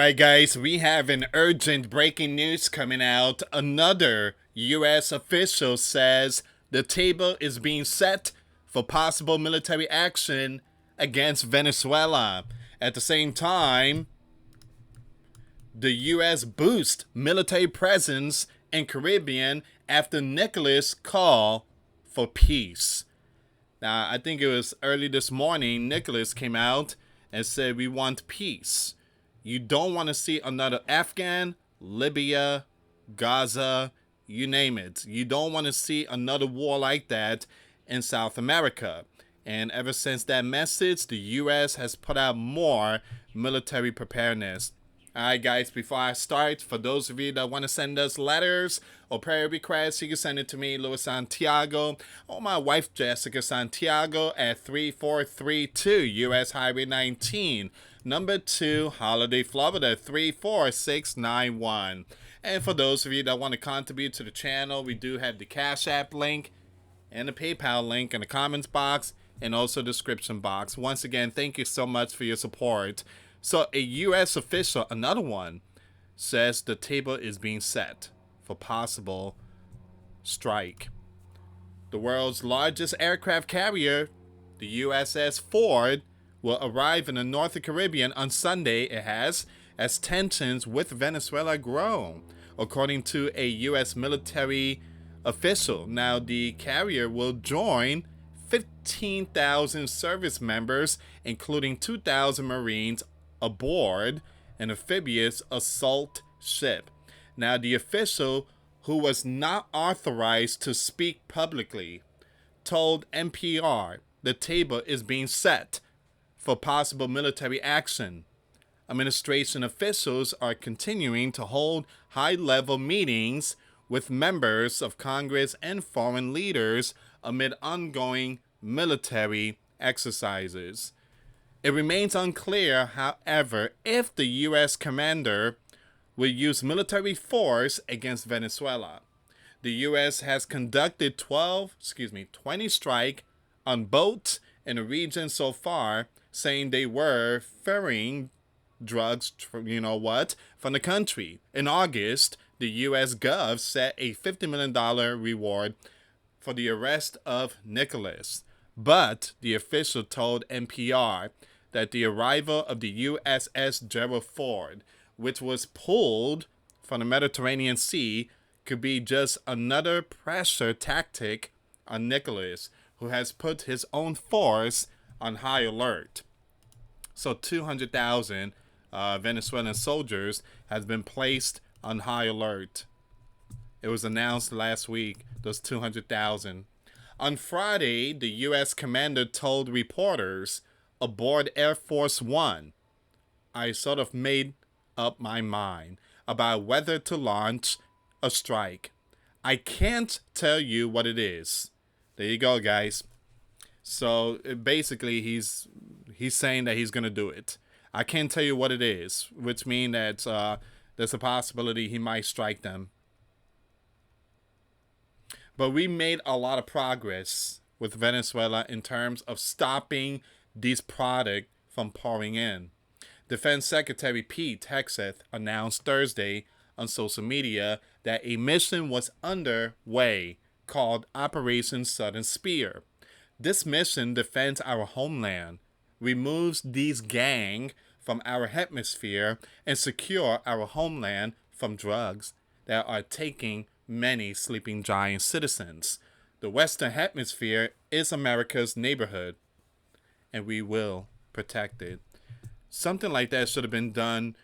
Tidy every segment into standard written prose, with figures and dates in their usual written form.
Alright guys, we have an urgent breaking news coming out. Another US official says the table is being set for possible military action against Venezuela. At the same time, the US boosts military presence in Caribbean after Nicholas call for peace. Now, I think it was early this morning, Nicholas came out and said we want peace. You don't want to see another Afghan, Libya, Gaza, you name it. You don't want to see another war like that in South America. And ever since that message, the U.S. has put out more military preparedness. Alright guys, before I start, for those of you that want to send us letters or prayer requests, you can send it to me, US Santiago, or my wife Jessica Santiago at 3432 US Highway 19, number 2, Holiday, Florida 34691. And for those of you that want to contribute to the channel, we do have the Cash App link and the PayPal link in the comments box and also description box. Once again, thank you so much for your support. So a U.S. official, another one, says the table is being set for possible strike. The world's largest aircraft carrier, the USS Ford, will arrive in the North Caribbean on Sunday, it has, as tensions with Venezuela grow, according to a U.S. military official. Now, the carrier will join 15,000 service members, including 2,000 Marines, aboard an amphibious assault ship. Now, the official, who was not authorized to speak publicly, told NPR the table is being set for possible military action. Administration officials are continuing to hold high-level meetings with members of Congress and foreign leaders amid ongoing military exercises. It remains unclear, however, if the U.S. commander will use military force against Venezuela. The U.S. has conducted 20 strikes on boats in the region so far, saying they were ferrying drugs, from the country. In August, the U.S. Gov set a $50 million reward for the arrest of Nicholas. But the official told NPR that the arrival of the USS Ford, which was pulled from the Mediterranean Sea, could be just another pressure tactic on Nicholas, who has put his own force on high alert. So 200,000 Venezuelan soldiers has been placed on high alert. It was announced last week, those 200,000. On Friday, the U.S. commander told reporters aboard Air Force One, I sort of made up my mind about whether to launch a strike. I can't tell you what it is. There you go, guys. So basically, he's saying that he's going to do it. I can't tell you what it is, which means that there's a possibility he might strike them. But we made a lot of progress with Venezuela in terms of stopping these products from pouring in. Defense Secretary Pete Hegseth announced Thursday on social media that a mission was underway called Operation Southern Spear. This mission defends our homeland, removes these gangs from our hemisphere, and secure our homeland from drugs that are taking many sleeping giant citizens. The Western Hemisphere is America's neighborhood, and we will protect it. Something like that should have been done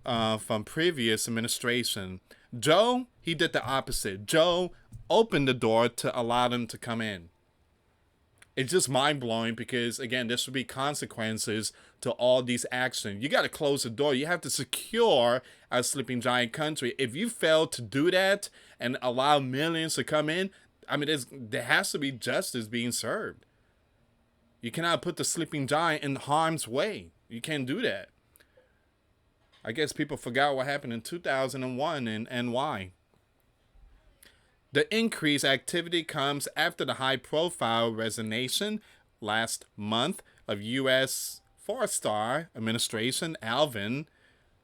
from previous administration. Joe, he did the opposite. Joe opened the door to allow them to come in. It's just mind-blowing because, again, there should be consequences to all these actions. You got to close the door. You have to secure our sleeping giant country. If you fail to do that and allow millions to come in, I mean, there has to be justice being served. You cannot put the sleeping giant in harm's way. You can't do that. I guess people forgot what happened in 2001 and why. The increased activity comes after the high-profile resignation last month of U.S. four-star administration Alvin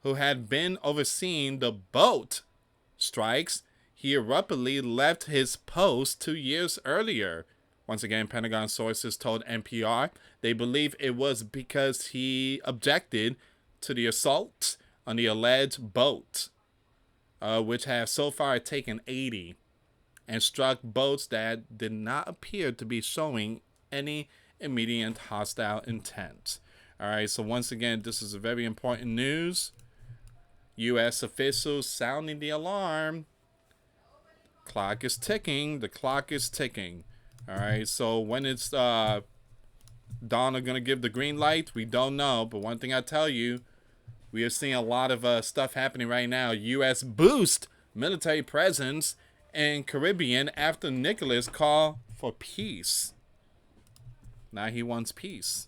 who had been overseeing the boat strikes, he abruptly left his post 2 years earlier. Once again, Pentagon sources told NPR they believe it was because he objected to the assault on the alleged boat, which has so far taken 80 and struck boats that did not appear to be showing any immediate hostile intent. All right, so once again, this is a very important news. U.S. officials sounding the alarm. Clock is ticking. The clock is ticking. All right, so when it's Donna going to give the green light, we don't know. But one thing I tell you, we are seeing a lot of stuff happening right now. U.S. boost military presence in Caribbean after Nicholas called for peace. Now he wants peace.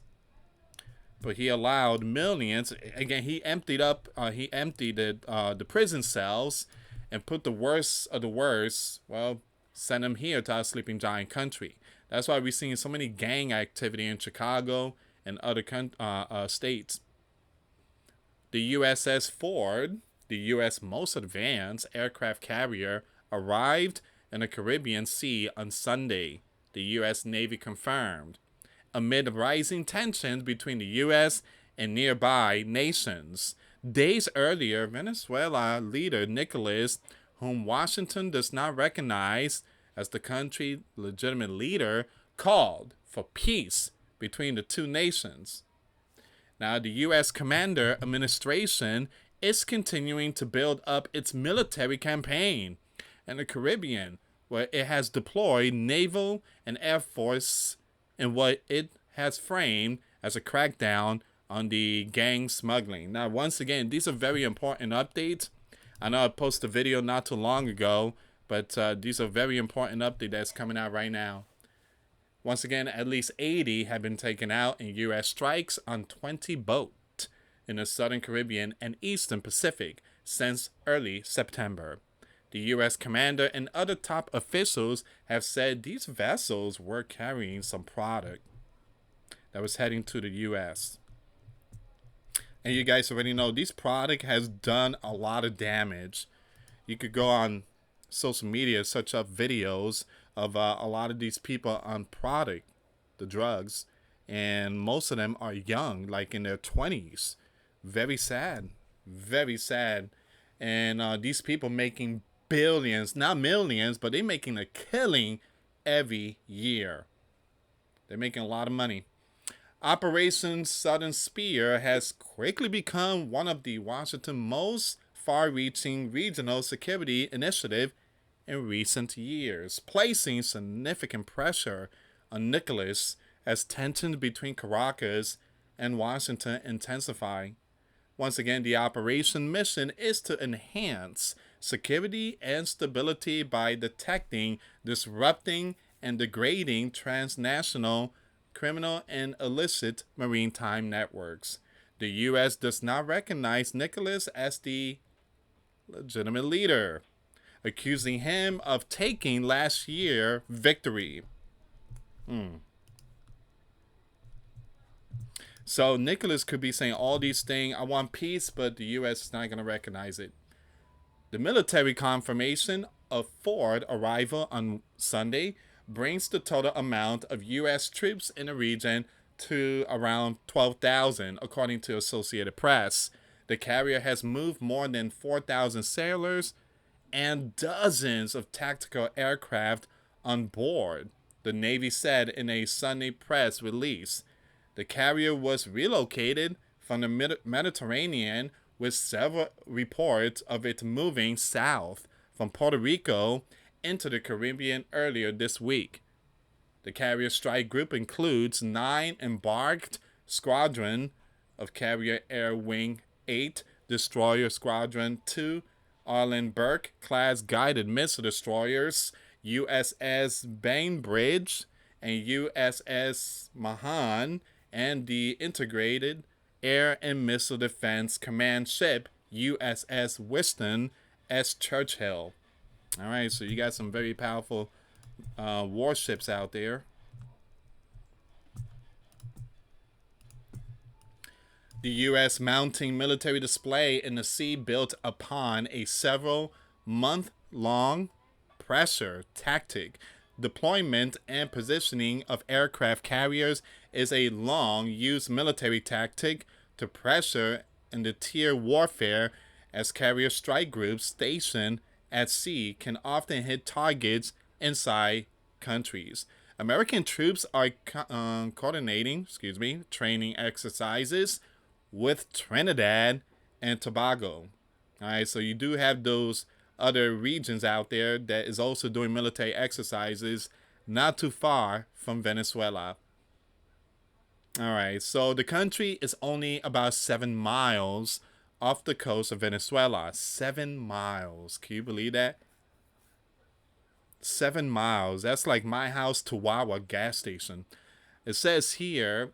But he allowed millions. Again, he emptied the prison cells and put the worst of the worst, well, send them here to our sleeping giant country. That's why we're seeing so many gang activity in Chicago and other states. The USS Ford, the U.S. most advanced aircraft carrier, arrived in the Caribbean Sea on Sunday, the U.S. Navy confirmed, amid rising tensions between the U.S. and nearby nations. Days earlier, Venezuela leader Nicholas, whom Washington does not recognize as the country's legitimate leader, called for peace between the two nations. Now, the U.S. Commander Administration is continuing to build up its military campaign in the Caribbean, where it has deployed naval and air force in what it has framed as a crackdown on the gang smuggling. Now, once again, these are very important updates. I know I posted a video not too long ago, but these are very important updates that's coming out right now. Once again, at least 80 have been taken out in U.S. strikes on 20 boats in the Southern Caribbean and Eastern Pacific since early September. The U.S. commander and other top officials have said these vessels were carrying some product that was heading to the U.S. And you guys already know this product has done a lot of damage. You could go on social media, search up videos of a lot of these people on product, the drugs, and most of them are young, like in their 20s. Very sad. Very sad. And these people making billions, not millions, but they're making a killing every year. They're making a lot of money. Operation Southern Spear has quickly become one of the Washington's most far-reaching regional security initiative in recent years, placing significant pressure on Nicholas as tensions between Caracas and Washington intensify. Once again, the operation mission is to enhance security and stability by detecting, disrupting, and degrading transnational criminal and illicit maritime networks. The U.S. does not recognize Nicholas as the legitimate leader, accusing him of taking last year's victory. So Nicholas could be saying all these things, I want peace, but the U.S. is not going to recognize it. The military confirmation of Ford arrival on Sunday brings the total amount of U.S. troops in the region to around 12,000, according to Associated Press. The carrier has moved more than 4,000 sailors and dozens of tactical aircraft on board, the Navy said in a Sunday press release. The carrier was relocated from the Mediterranean, with several reports of it moving south from Puerto Rico into the Caribbean earlier this week. The carrier strike group includes 9 embarked squadron of Carrier Air Wing 8 Destroyer Squadron 2 Arleigh Burke-class guided missile destroyers, USS Bainbridge and USS Mahan, and the Integrated Air and Missile Defense Command ship, USS Winston S. Churchill. All right, so you got some very powerful warships out there. The U.S. mounting military display in the sea built upon a several month long pressure tactic. Deployment and positioning of aircraft carriers is a long used military tactic to pressure and deter warfare, as carrier strike groups stationed at sea can often hit targets inside countries. American troops are coordinating, training exercises with Trinidad and Tobago. All right, so you do have those other regions out there that is also doing military exercises not too far from Venezuela. All right, so the country is only about 7 miles off the coast of Venezuela. 7 miles. Can you believe that? 7 miles. That's like my house to Wawa gas station. It says here,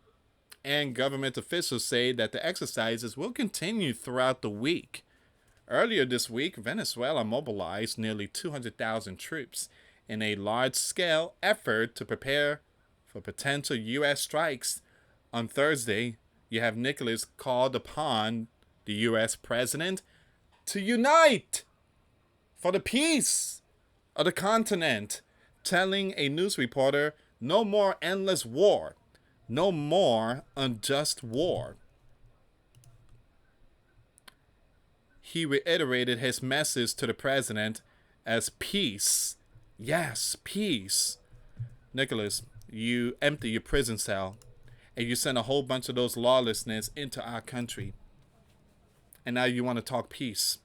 and government officials say that the exercises will continue throughout the week. Earlier this week, Venezuela mobilized nearly 200,000 troops in a large-scale effort to prepare for potential U.S. strikes. On Thursday, you have Nicholas called upon the U.S. president to unite for the peace of the continent, telling a news reporter, "No more endless war, no more unjust war." He reiterated his message to the president as peace. Yes, peace. Nicholas, you empty your prison cell and you send a whole bunch of those lawlessness into our country. And now you want to talk peace.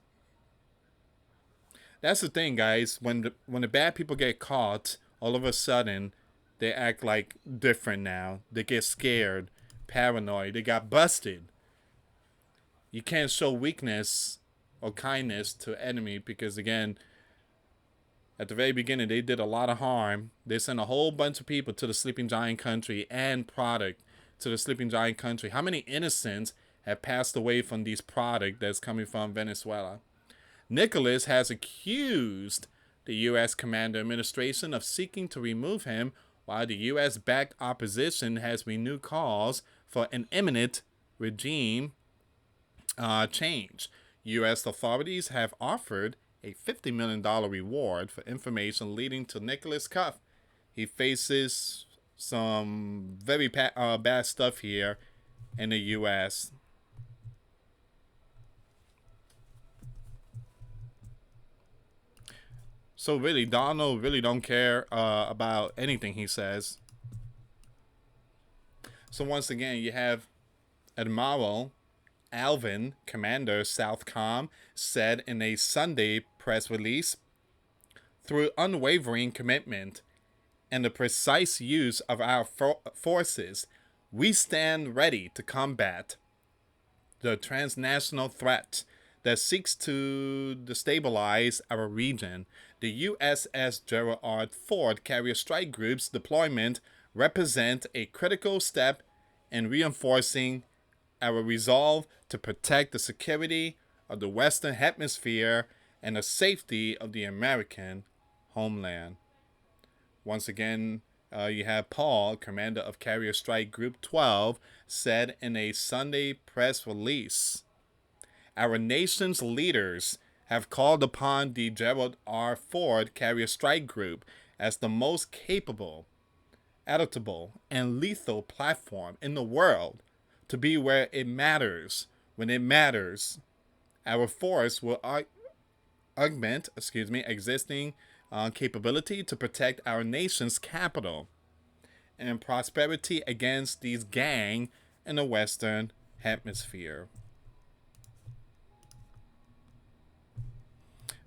That's the thing, guys. When the bad people get caught, all of a sudden they act like different now. They get scared, paranoid. They got busted. You can't show weakness or kindness to enemy because, again, at the very beginning, they did a lot of harm. They sent a whole bunch of people to the Sleeping Giant country and product to the Sleeping Giant country. How many innocents have passed away from these product that's coming from Venezuela? Nicholas has accused the U.S. Commander administration of seeking to remove him, while the U.S.-backed opposition has renewed calls for an imminent regime change. U.S. authorities have offered a $50 million reward for information leading to Nicholas Cuff. He faces some very bad stuff here in the U.S. So really, Donald really don't care about anything he says. So once again, you have Admiral Alvin, Commander Southcom, said in a Sunday press release, "Through unwavering commitment and the precise use of our forces, we stand ready to combat the transnational threat that seeks to destabilize our region. The USS Gerald Ford carrier strike group's deployment represent a critical step in reinforcing our resolve to protect the security of the Western Hemisphere and the safety of the American homeland." Once again, you have Paul, commander of Carrier Strike Group 12, said in a Sunday press release, "Our nation's leaders have called upon the Gerald R. Ford Carrier Strike Group as the most capable, adaptable, and lethal platform in the world to be where it matters when it matters. Our force will augment existing capability to protect our nation's capital and prosperity against these gangs in the Western Hemisphere."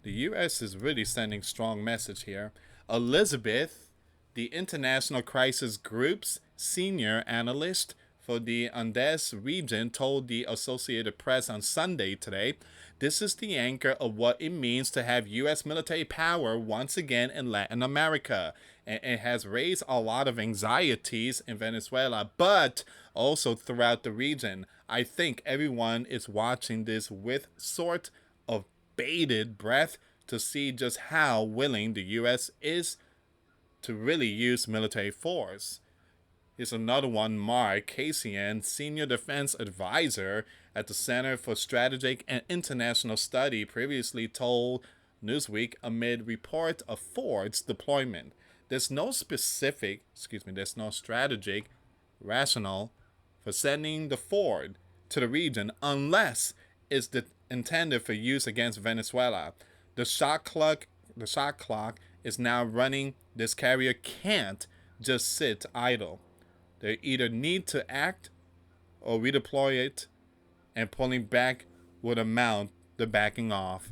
The U.S. is really sending strong message here. Elizabeth, the International Crisis Group's senior analyst for the Andes region, told the Associated Press on Sunday today, "This is the anchor of what it means to have U.S. military power once again in Latin America. And it has raised a lot of anxieties in Venezuela, but also throughout the region. I think everyone is watching this with sort of bated breath to see just how willing the U.S. is to really use military force." Here's another one. Mark Kasian, Senior Defense Advisor at the Center for Strategic and International Study, previously told Newsweek amid report of Ford's deployment. There's no strategic rationale for sending the Ford to the region unless it's intended for use against Venezuela. The shot clock is now running. This carrier can't just sit idle. They either need to act or redeploy it, and pulling back would amount to backing off.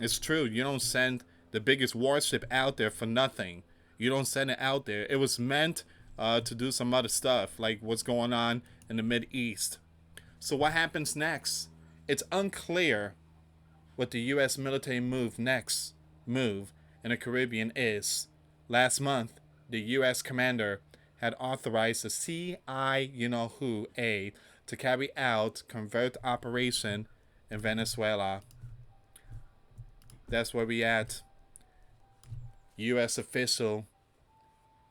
It's true. You don't send the biggest warship out there for nothing. You don't send it out there. It was meant to do some other stuff, like what's going on in the Mideast. So what happens next? It's unclear what the U.S. military move in the Caribbean is. Last month, the U.S. commander had authorized the CIA to carry out covert operation in Venezuela. That's where we at. U.S. official,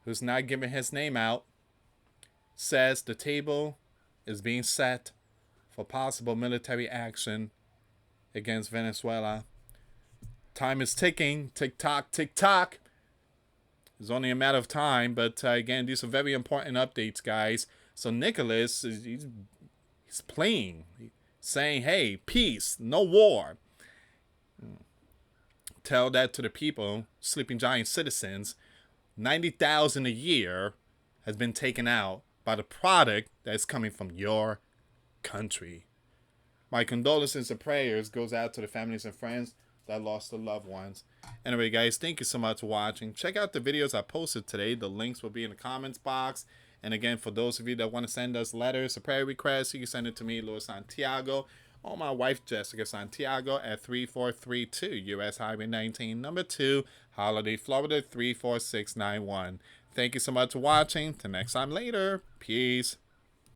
who's not giving his name out, says the table is being set for possible military action against Venezuela. Time is ticking. Tick tock, tick tock. It's only a matter of time, but again, these are very important updates, guys. So Nicholas, he's playing, saying, hey, peace, no war. Tell that to the people, Sleeping Giant citizens. 90,000 a year has been taken out by the product that is coming from your country. My condolences and prayers goes out to the families and friends that lost their loved ones. Anyway, guys, thank you so much for watching. Check out the videos I posted today. The links will be in the comments box. And again, for those of you that want to send us letters or prayer requests, you can send it to me, US Santiago, or my wife, Jessica Santiago, at 3432 US Highway 19, number 2, Holiday, Florida, 34691. Thank you so much for watching. Till next time later. Peace.